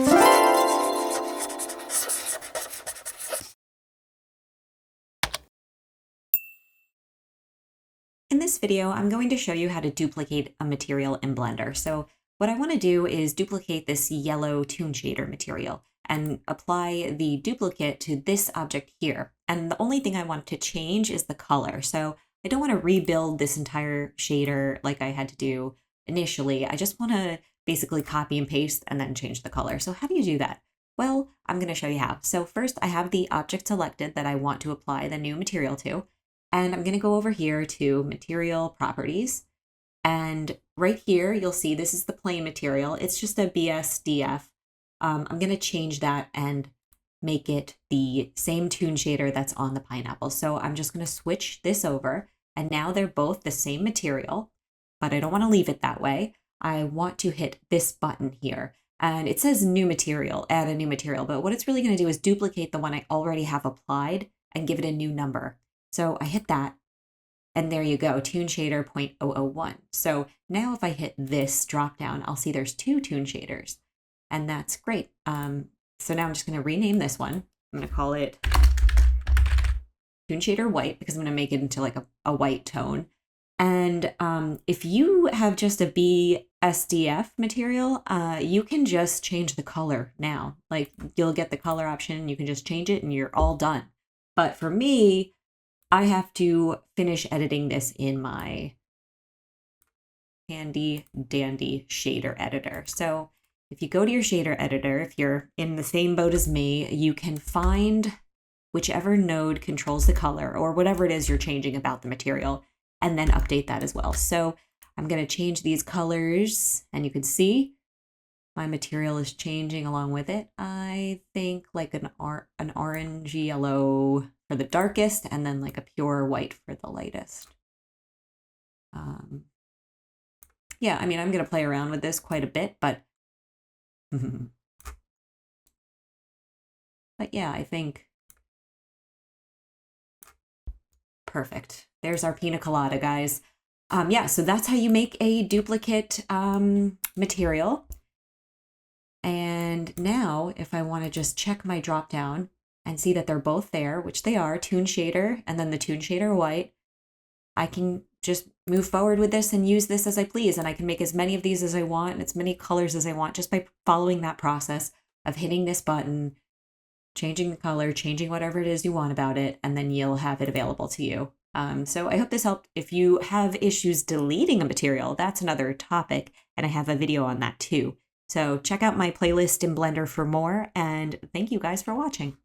In this video, I'm going to show you how to duplicate a material in Blender. So what I want to do is duplicate this yellow toon shader material and apply the duplicate to this object here. And the only thing I want to change is the color. So I don't want to rebuild this entire shader like I had to do initially. I just want to basically copy and paste and then change the color. So how do you do that? Well, I'm going to show you how. So first I have the object selected that I want to apply the new material to. And I'm going to go over here to Material Properties. And right here, you'll see this is the plain material. It's just a BSDF. I'm going to change that and make it the same toon shader that's on the pineapple. So I'm just going to switch this over. And now they're both the same material, but I don't want to leave it that way. I want to hit this button here. And it says new material, add a new material. But what it's really going to do is duplicate the one I already have applied and give it a new number. So I hit that, and there you go, toon shader 0.001. So now if I hit this drop down, I'll see there's two toon shaders, and that's great. So now I'm just going to rename this one. I'm going to call it toon shader white because I'm going to make it into like a white tone. And if you have just a BSDF material, you can just change the color now. Like you'll get the color option, you can just change it, and you're all done. But for me, I have to finish editing this in my handy dandy shader editor. So if you go to your shader editor, if you're in the same boat as me, you can find whichever node controls the color or whatever it is you're changing about the material, and then update that as well. So I'm going to change these colors, and you can see my material is changing along with it. I think like an orange yellow for the darkest, and then like a pure white for the lightest. Yeah, I mean, I'm going to play around with this quite a bit, but yeah, I think perfect. There's our pina colada, guys. Yeah, so that's how you make a duplicate material. And now if I want to just check my drop down and see that they're both there, which they are, toon shader and then the toon shader white, I can just move forward with this and use this as I please. And I can make as many of these as I want and as many colors as I want just by following that process of hitting this button, changing the color, changing whatever it is you want about it, and then you'll have it available to you. So I hope this helped. If you have issues deleting a material, that's another topic, and I have a video on that too. So check out my playlist in Blender for more, and thank you guys for watching.